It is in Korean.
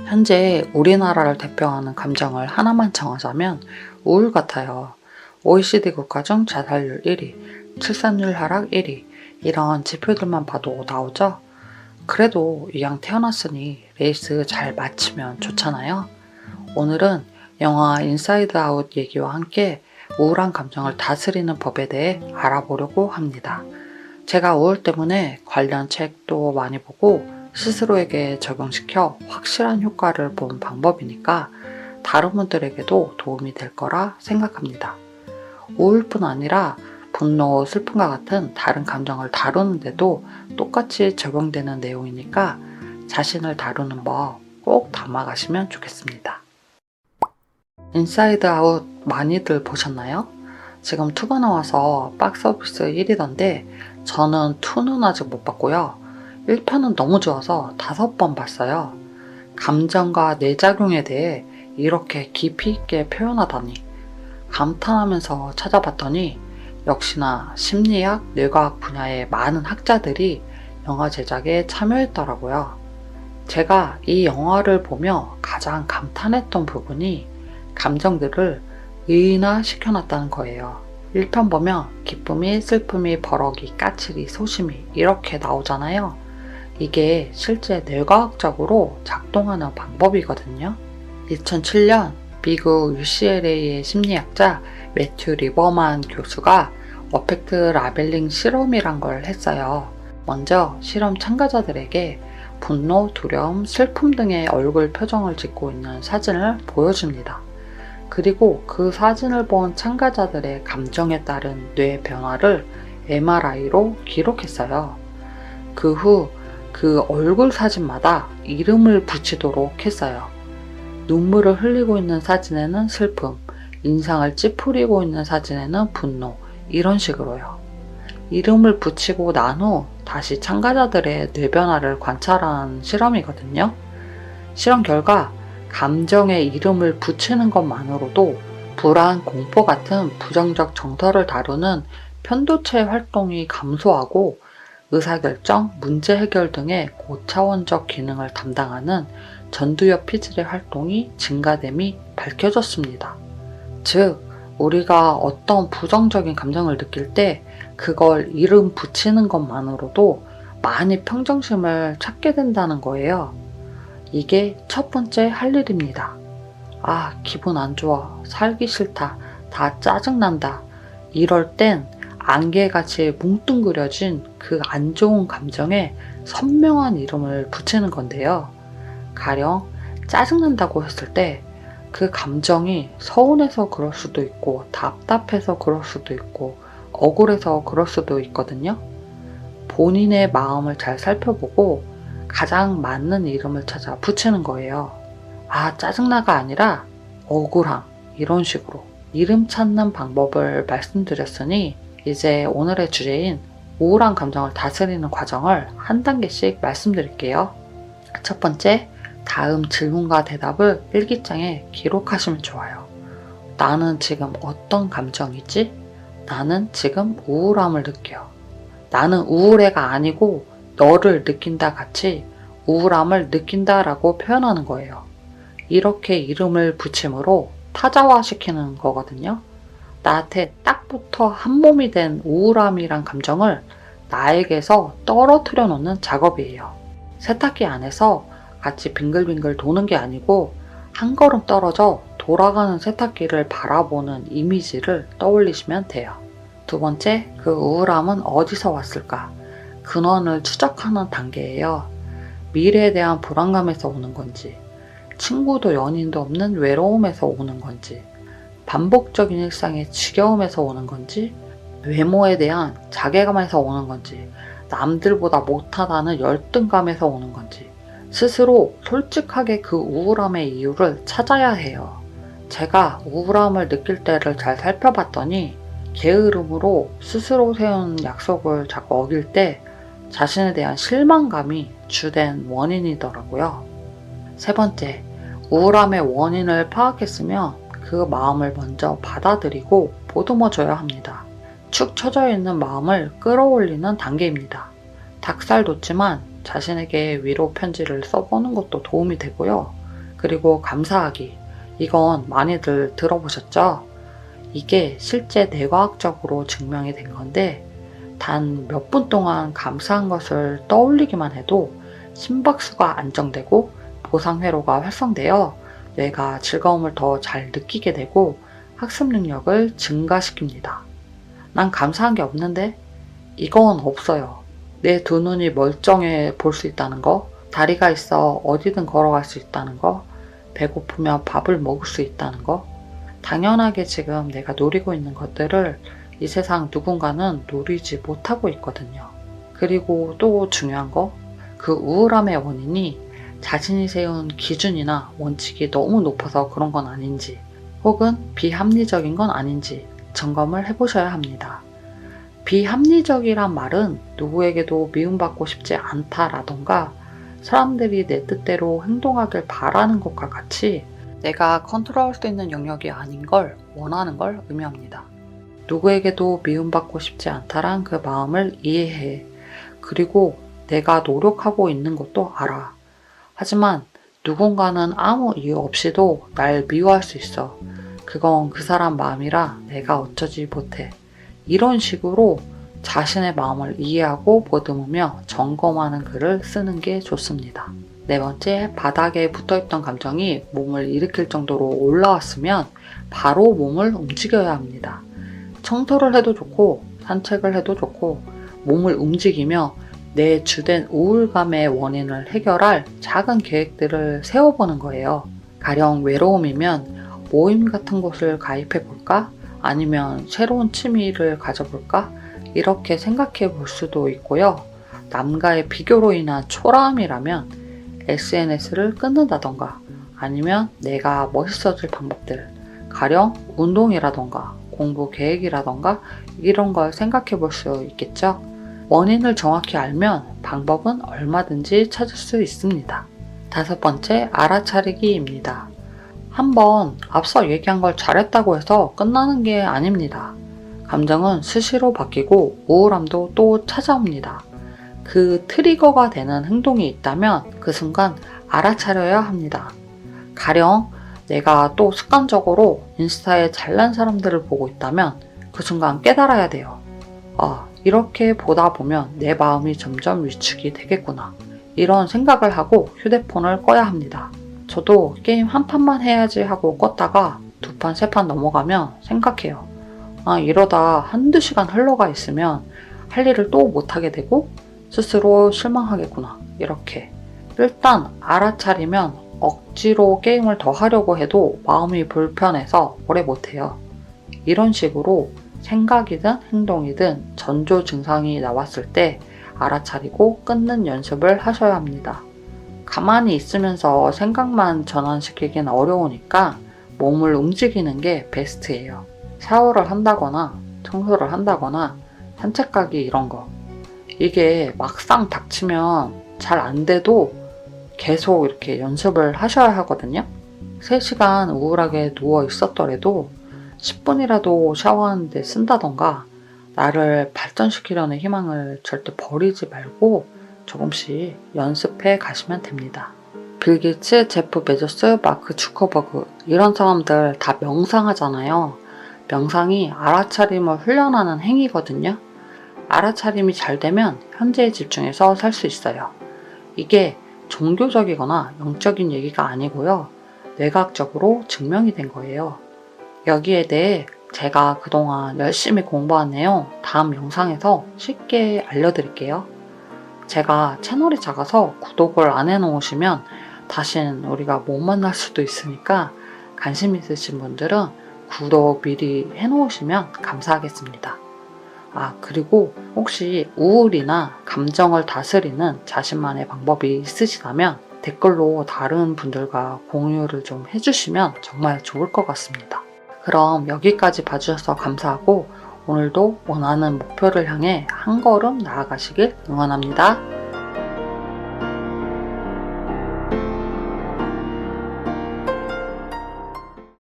현재 우리나라를 대표하는 감정을 하나만 정하자면 우울 같아요. OECD 국가 중 자살률 1위, 출산율 하락 1위, 이런 지표들만 봐도 나오죠? 그래도 이왕 태어났으니 레이스 잘 마치면 좋잖아요. 오늘은 영화 인사이드 아웃 얘기와 함께 우울한 감정을 다스리는 법에 대해 알아보려고 합니다. 제가 우울 때문에 관련 책도 많이 보고 스스로에게 적용시켜 확실한 효과를 본 방법이니까 다른 분들에게도 도움이 될 거라 생각합니다. 우울뿐 아니라 분노, 슬픔과 같은 다른 감정을 다루는데도 똑같이 적용되는 내용이니까 자신을 다루는 법 꼭 담아가시면 좋겠습니다. 인사이드 아웃 많이들 보셨나요? 지금 2가 나와서 박스오피스 1위던데 저는 2는 아직 못 봤고요. 1편은 너무 좋아서 5번 봤어요. 감정과 뇌작용에 대해 이렇게 깊이 있게 표현하다니 감탄하면서 찾아봤더니 역시나 심리학, 뇌과학 분야의 많은 학자들이 영화 제작에 참여했더라고요. 제가 이 영화를 보며 가장 감탄했던 부분이 감정들을 의인화시켜놨다는 거예요. 1편 보면 기쁨이, 슬픔이, 버럭이, 까칠이, 소심이 이렇게 나오잖아요. 이게 실제 뇌과학적으로 작동하는 방법이거든요. 2007년 미국 UCLA의 심리학자 매튜 리버만 교수가 어펙트 라벨링 실험이란 걸 했어요. 먼저 실험 참가자들에게 분노, 두려움, 슬픔 등의 얼굴 표정을 짓고 있는 사진을 보여줍니다. 그리고 그 사진을 본 참가자들의 감정에 따른 뇌 변화를 MRI로 기록했어요. 그 후 그 얼굴 사진마다 이름을 붙이도록 했어요. 눈물을 흘리고 있는 사진에는 슬픔, 인상을 찌푸리고 있는 사진에는 분노, 이런 식으로요. 이름을 붙이고 난 후 다시 참가자들의 뇌 변화를 관찰한 실험이거든요. 실험 결과 감정에 이름을 붙이는 것만으로도 불안, 공포 같은 부정적 정서를 다루는 편도체 활동이 감소하고 의사결정, 문제 해결 등의 고차원적 기능을 담당하는 전두엽 피질의 활동이 증가됨이 밝혀졌습니다. 즉, 우리가 어떤 부정적인 감정을 느낄 때 그걸 이름 붙이는 것만으로도 많이 평정심을 찾게 된다는 거예요. 이게 첫 번째 할 일입니다. 아, 기분 안 좋아, 살기 싫다, 다 짜증난다. 이럴 땐 안개같이 뭉뚱그려진 그 안 좋은 감정에 선명한 이름을 붙이는 건데요. 가령 짜증난다고 했을 때 그 감정이 서운해서 그럴 수도 있고 답답해서 그럴 수도 있고 억울해서 그럴 수도 있거든요. 본인의 마음을 잘 살펴보고 가장 맞는 이름을 찾아 붙이는 거예요. 아, 짜증나가 아니라 억울함, 이런 식으로 이름 찾는 방법을 말씀드렸으니 이제 오늘의 주제인 우울한 감정을 다스리는 과정을 한 단계씩 말씀드릴게요. 첫 번째, 다음 질문과 대답을 일기장에 기록하시면 좋아요. 나는 지금 어떤 감정이지? 나는 지금 우울함을 느껴. 나는 우울해가 아니고 너를 느낀다 같이 우울함을 느낀다라고 표현하는 거예요. 이렇게 이름을 붙임으로 타자화시키는 거거든요. 나한테 딱 붙어 한 몸이 된 우울함이란 감정을 나에게서 떨어뜨려 놓는 작업이에요. 세탁기 안에서 같이 빙글빙글 도는 게 아니고 한 걸음 떨어져 돌아가는 세탁기를 바라보는 이미지를 떠올리시면 돼요. 두 번째, 그 우울함은 어디서 왔을까? 근원을 추적하는 단계예요. 미래에 대한 불안감에서 오는 건지, 친구도 연인도 없는 외로움에서 오는 건지, 반복적인 일상의 지겨움에서 오는 건지, 외모에 대한 자괴감에서 오는 건지, 남들보다 못하다는 열등감에서 오는 건지, 스스로 솔직하게 그 우울함의 이유를 찾아야 해요. 제가 우울함을 느낄 때를 잘 살펴봤더니 게으름으로 스스로 세운 약속을 자꾸 어길 때 자신에 대한 실망감이 주된 원인이더라고요. 세 번째, 우울함의 원인을 파악했으면 그 마음을 먼저 받아들이고 보듬어줘야 합니다. 축 처져 있는 마음을 끌어올리는 단계입니다. 닭살 돋지만 자신에게 위로 편지를 써보는 것도 도움이 되고요. 그리고 감사하기. 이건 많이들 들어보셨죠? 이게 실제 뇌과학적으로 증명이 된 건데 단 몇 분 동안 감사한 것을 떠올리기만 해도 심박수가 안정되고 보상회로가 활성되어 뇌가 즐거움을 더 잘 느끼게 되고 학습 능력을 증가시킵니다. 난 감사한 게 없는데? 이건 없어요. 내 두 눈이 멀쩡해 볼 수 있다는 거, 다리가 있어 어디든 걸어갈 수 있다는 거, 배고프면 밥을 먹을 수 있다는 거, 당연하게 지금 내가 누리고 있는 것들을 이 세상 누군가는 누리지 못하고 있거든요. 그리고 또 중요한 거, 그 우울함의 원인이 자신이 세운 기준이나 원칙이 너무 높아서 그런 건 아닌지, 혹은 비합리적인 건 아닌지 점검을 해보셔야 합니다. 비합리적이란 말은 누구에게도 미움받고 싶지 않다라던가 사람들이 내 뜻대로 행동하길 바라는 것과 같이 내가 컨트롤할 수 있는 영역이 아닌 걸 원하는 걸 의미합니다. 누구에게도 미움받고 싶지 않다란 그 마음을 이해해. 그리고 내가 노력하고 있는 것도 알아. 하지만 누군가는 아무 이유 없이도 날 미워할 수 있어. 그건 그 사람 마음이라 내가 어쩌지 못해. 이런 식으로 자신의 마음을 이해하고 보듬으며 점검하는 글을 쓰는 게 좋습니다. 네 번째, 바닥에 붙어있던 감정이 몸을 일으킬 정도로 올라왔으면 바로 몸을 움직여야 합니다. 청소를 해도 좋고 산책을 해도 좋고 몸을 움직이며 내 주된 우울감의 원인을 해결할 작은 계획들을 세워보는 거예요. 가령 외로움이면 모임 같은 곳을 가입해 볼까? 아니면 새로운 취미를 가져볼까? 이렇게 생각해 볼 수도 있고요. 남과의 비교로 인한 초라함이라면 SNS를 끊는다던가 아니면 내가 멋있어질 방법들, 가령 운동이라던가 공부 계획이라던가 이런 걸 생각해 볼 수 있겠죠. 원인을 정확히 알면 방법은 얼마든지 찾을 수 있습니다. 다섯 번째, 알아차리기입니다. 한번 앞서 얘기한 걸 잘했다고 해서 끝나는 게 아닙니다. 감정은 수시로 바뀌고 우울함도 또 찾아옵니다. 그 트리거가 되는 행동이 있다면 그 순간 알아차려야 합니다. 가령 내가 또 습관적으로 인스타에 잘난 사람들을 보고 있다면 그 순간 깨달아야 돼요. 이렇게 보다 보면 내 마음이 점점 위축이 되겠구나. 이런 생각을 하고 휴대폰을 꺼야 합니다. 저도 게임 한 판만 해야지 하고 껐다가 두 판, 세 판 넘어가면 생각해요. 이러다 한두 시간 흘러가 있으면 할 일을 또 못하게 되고 스스로 실망하겠구나. 이렇게. 일단 알아차리면 억지로 게임을 더 하려고 해도 마음이 불편해서 오래 못해요. 이런 식으로 생각이든 행동이든 전조 증상이 나왔을 때 알아차리고 끊는 연습을 하셔야 합니다. 가만히 있으면서 생각만 전환시키긴 어려우니까 몸을 움직이는 게 베스트예요. 샤워를 한다거나 청소를 한다거나 산책 가기 이런 거. 이게 막상 닥치면 잘 안 돼도 계속 이렇게 연습을 하셔야 하거든요. 3시간 우울하게 누워 있었더라도 10분이라도 샤워하는데 쓴다던가 나를 발전시키려는 희망을 절대 버리지 말고 조금씩 연습해 가시면 됩니다. 빌 게이츠, 제프 베조스, 마크 주커버그 이런 사람들 다 명상하잖아요. 명상이 알아차림을 훈련하는 행위거든요. 알아차림이 잘 되면 현재에 집중해서 살 수 있어요. 이게 종교적이거나 영적인 얘기가 아니고요. 뇌과학적으로 증명이 된 거예요. 여기에 대해 제가 그동안 열심히 공부한 내용 다음 영상에서 쉽게 알려드릴게요. 제가 채널이 작아서 구독을 안 해놓으시면 다신 우리가 못 만날 수도 있으니까 관심 있으신 분들은 구독 미리 해놓으시면 감사하겠습니다. 그리고 혹시 우울이나 감정을 다스리는 자신만의 방법이 있으시다면 댓글로 다른 분들과 공유를 좀 해주시면 정말 좋을 것 같습니다. 그럼 여기까지 봐주셔서 감사하고 오늘도 원하는 목표를 향해 한 걸음 나아가시길 응원합니다.